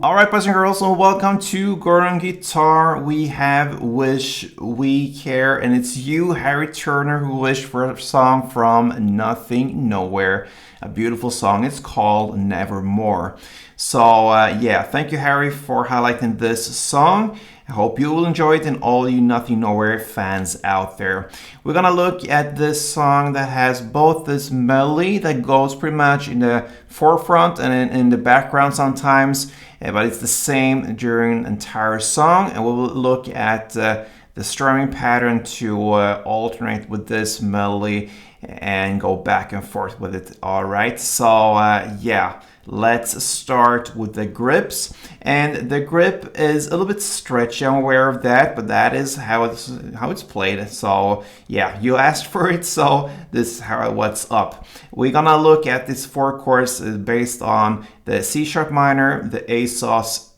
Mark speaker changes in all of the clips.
Speaker 1: All right, boys and girls, so welcome to Gordon Guitar. We have Wish We Care, and it's you, Harry Turner, who wished for a song from Nothing Nowhere. A beautiful song. It's called Nevermore. So, yeah, thank you, Harry, for highlighting this song. I hope you will enjoy it and all you Nothing Nowhere fans out there. We're gonna look at this song that has both this melody that goes pretty much in the forefront and in the background sometimes, but it's the same during the entire song. And we'll look at the strumming pattern to alternate with this melody and go back and forth with it. All right, so yeah. Let's start with the grips, and the grip is a little bit stretchy. I'm aware of that, but that is how it's played. So yeah, you asked for it, so this is what's up. We're gonna look at these four chords based on the C sharp minor, the A sus,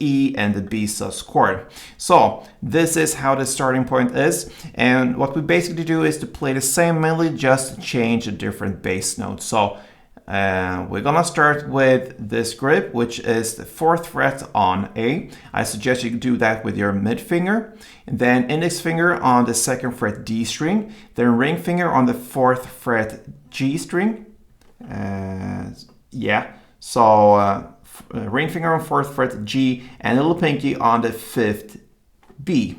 Speaker 1: E, and the B sus chord. So this is how the starting point is, and what we basically do is to play the same melody, just change a different bass note. So we're gonna start with this grip, which is the 4th fret on A. I suggest you do that with your mid finger, and then index finger on the 2nd fret D string, then ring finger on the 4th fret G string. Ring finger on 4th fret G, and little pinky on the 5th B.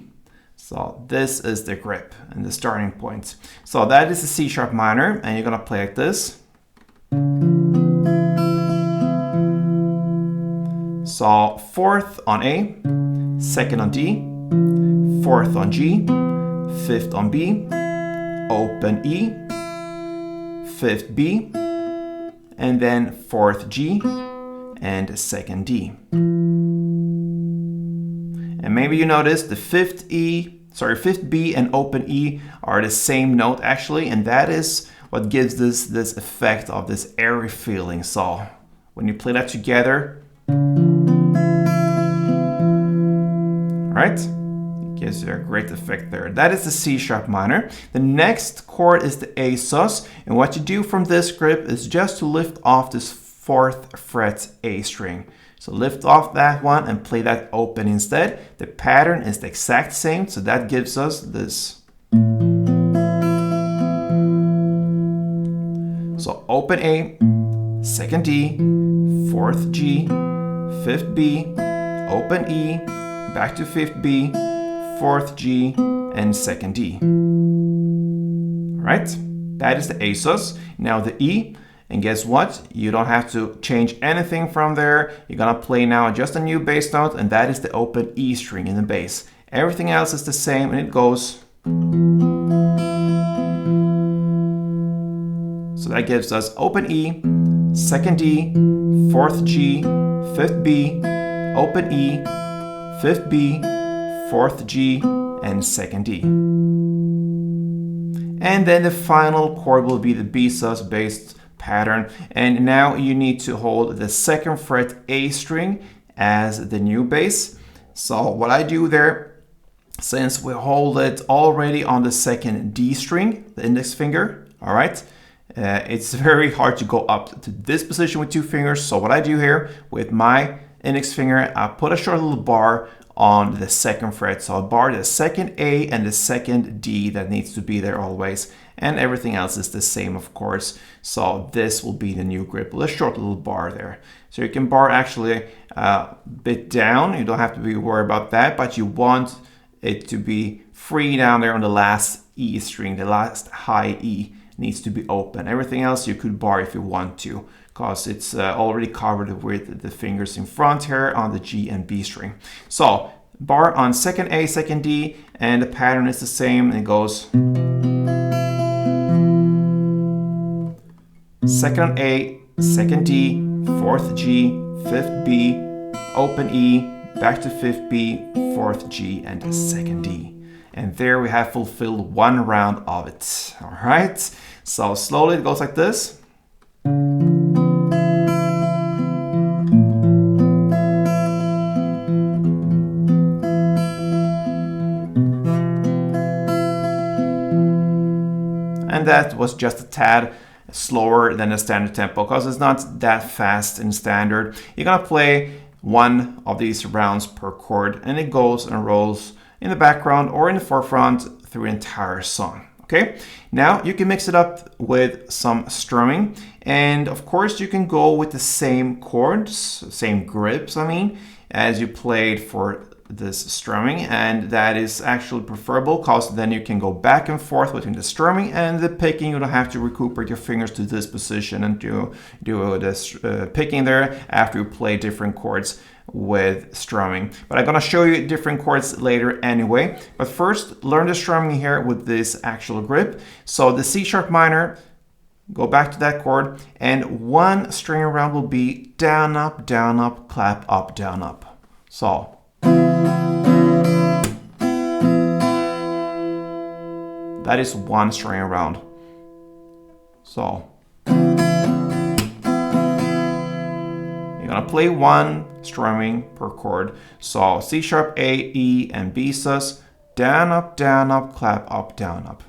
Speaker 1: So this is the grip and the starting point. So that is the C sharp minor, and you're gonna play like this. So 4th on A, 2nd on D, 4th on G, 5th on B, open E, 5th B, and then 4th G and 2nd D. And maybe you notice the 5th B and open E are the same note actually, and that is what gives this effect of this airy feeling. So when you play that together, right, it gives you a great effect there. That is the C sharp minor. The next chord is the A sus, and what you do from this grip is just to lift off this 4th fret A string. So lift off that one and play that open instead. The pattern is the exact same, so that gives us this. So open A, 2nd D, 4th G, 5th B, open E, back to 5th B, 4th G, and 2nd D. All right, that is the A sus. Now the E, and guess what? You don't have to change anything from there. You're gonna play now just a new bass note, and that is the open E string in the bass. Everything else is the same, and it goes. So that gives us open E, 2nd D, 4th G, 5th B, open E, 5th B, 4th G, and 2nd D. And then the final chord will be the B sus based pattern. And now you need to hold the 2nd fret A string as the new bass. So what I do there, since we hold it already on the 2nd D string, the index finger, all right, it's very hard to go up to this position with 2 fingers. So what I do here with my index finger, I put a short little bar on the 2nd fret. So I'll bar the 2nd A and the 2nd D that needs to be there always. And everything else is the same, of course. So this will be the new grip with a short little bar there. So you can bar actually a bit down. You don't have to be worried about that, but you want it to be free down there on the last E string. The last high E needs to be open. Everything else you could bar if you want to, because it's already covered with the fingers in front here on the G and B string. So bar on 2nd A, 2nd D, and the pattern is the same. It goes 2nd A, 2nd D, 4th G, 5th B, open E, back to 5th B, 4th G, and 2nd D. And there we have fulfilled one round of it. All right, so slowly it goes like this. And that was just a tad slower than a standard tempo because it's not that fast in standard. You're gonna play one of these rounds per chord, and it goes and rolls in the background or in the forefront through the entire song. Okay, now you can mix it up with some strumming, and of course you can go with the same chords, same grips, as you played for this strumming, and that is actually preferable because then you can go back and forth between the strumming and the picking. You don't have to recuperate your fingers to this position and do this picking there after you play different chords with strumming. But I'm gonna show you different chords later anyway. But first, learn the strumming here with this actual grip. So the C sharp minor, go back to that chord, and one string around will be down, up, clap, up, down, up. So. That is one string around. So. You're gonna play one strumming per chord. So C sharp, A, E, and B sus. Down, up, clap, up, down, up.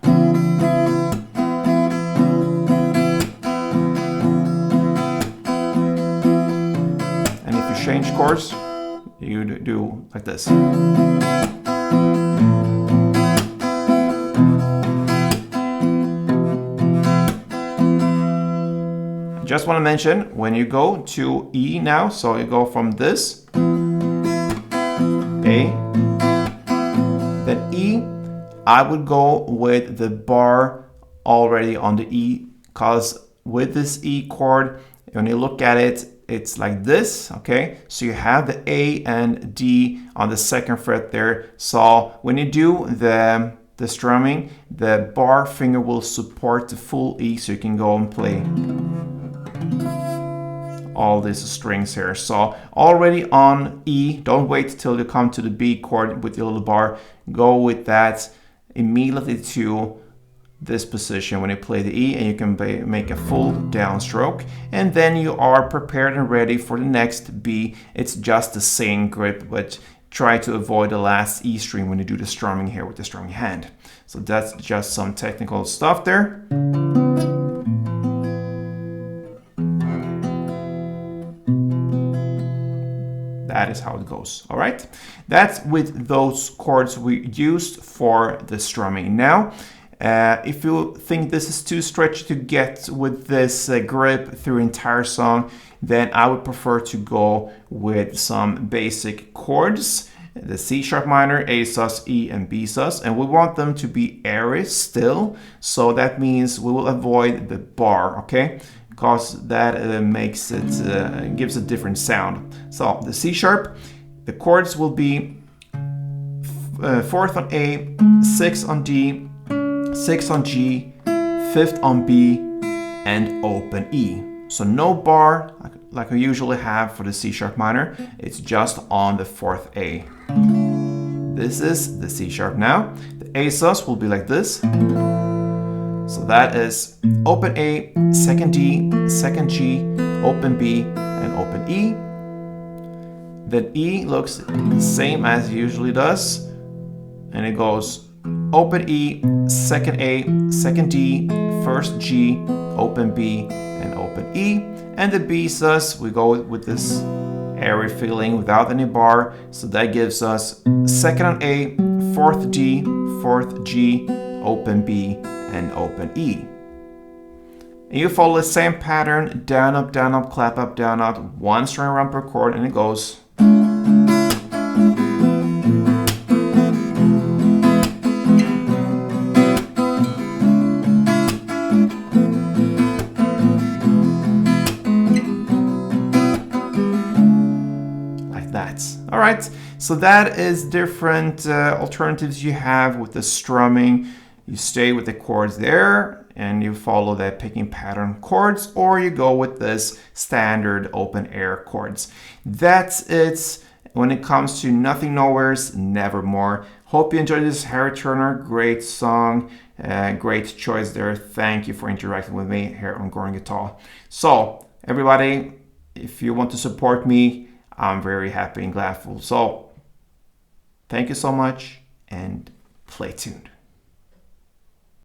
Speaker 1: And if you change chords, you do like this. Just want to mention, when you go to E now, so you go from this, A, then E, I would go with the bar already on the E, because with this E chord, when you look at it, it's like this, okay? So you have the A and D on the second fret there. So when you do the strumming, the bar finger will support the full E, so you can go and play all these strings here. So already on E, don't wait till you come to the B chord with the little bar. Go with that immediately to this position when you play the E, and you can make a full downstroke, and then you are prepared and ready for the next B. It's just the same grip, but try to avoid the last E string when you do the strumming here with the strumming hand. So that's just some technical stuff there. That is how it goes. All right, that's with those chords we used for the strumming. Now, if you think this is too stretchy to get with this grip through entire song, then I would prefer to go with some basic chords. The C sharp minor, A sus, E, and B sus, and we want them to be airy still. So that means we will avoid the bar, okay? Because that makes it, gives a different sound. So the C sharp, the chords will be 4th on A, 6th on D, 6th on G, 5th on B, and open E. So no bar like I usually have for the C sharp minor. It's just on the 4th A. This is the C sharp now. The A sus will be like this. So that is open A, 2nd D, 2nd G, open B, and open E. Then E looks the same as it usually does. And it goes open E, 2nd A, 2nd D, 1st G, open B, and open E. And the B sus, we go with this airy feeling without any bar. So that gives us 2nd on A, 4th D, 4th G, open B, and open E. And you follow the same pattern, down, up, clap, up, down, up, one string around per chord, and it goes. All right, so that is different alternatives you have with the strumming. You stay with the chords there and you follow that picking pattern chords, or you go with this standard open air chords. That's it when it comes to Nothing Nowhere's Nevermore. Hope you enjoyed this Harry Turner, great song, great choice there. Thank you for interacting with me here on Goran Guitar. So everybody, if you want to support me, I'm very happy and gladful. So thank you so much and play tuned.